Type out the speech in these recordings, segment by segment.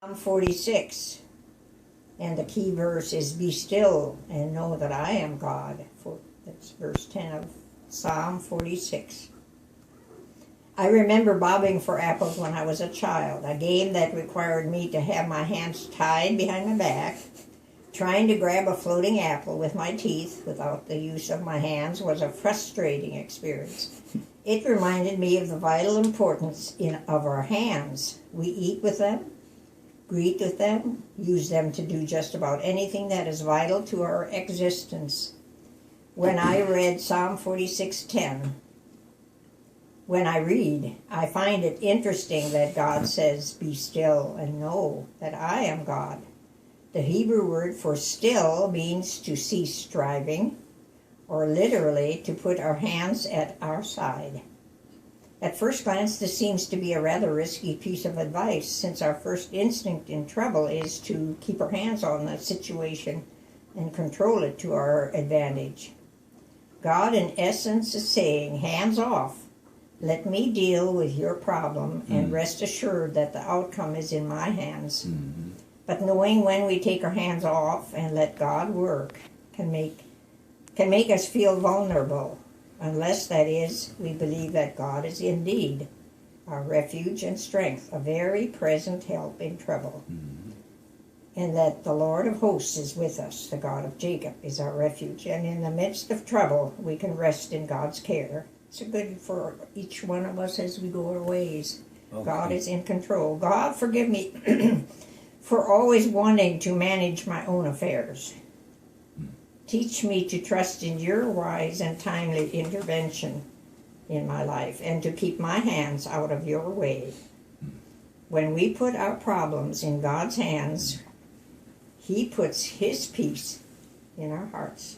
Psalm 46, and the key verse is, "Be still and know that I am God." That's verse 10 of Psalm 46. I remember bobbing for apples when I was a child, a game that required me to have my hands tied behind my back. Trying to grab a floating apple with my teeth without the use of my hands was a frustrating experience. It reminded me of the vital importance of our hands. We eat with them, greet with them, use them to do just about anything that is vital to our existence. When I read Psalm 46:10, I find it interesting that God says, "Be still and know that I am God." The Hebrew word for still means to cease striving, or literally to put our hands at our side. At first glance, this seems to be a rather risky piece of advice, since our first instinct in trouble is to keep our hands on the situation and control it to our advantage. God, in essence, is saying, "Hands off. Let me deal with your problem and rest assured that the outcome is in my hands." Mm-hmm. But knowing when we take our hands off and let God work can make us feel vulnerable, unless, that is, we believe that God is indeed our refuge and strength, a very present help in trouble. Mm-hmm. And that the Lord of hosts is with us, the God of Jacob is our refuge. And in the midst of trouble, we can rest in God's care. It's good for each one of us as we go our ways. Okay. God is in control. God, forgive me for always wanting to manage my own affairs. Teach me to trust in your wise and timely intervention in my life and to keep my hands out of your way. When we put our problems in God's hands, He puts His peace in our hearts.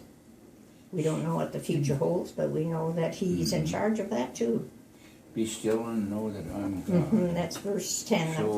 We don't know what the future holds, but we know that He's in charge of that too. Be still and know that I'm God. That's verse 10. So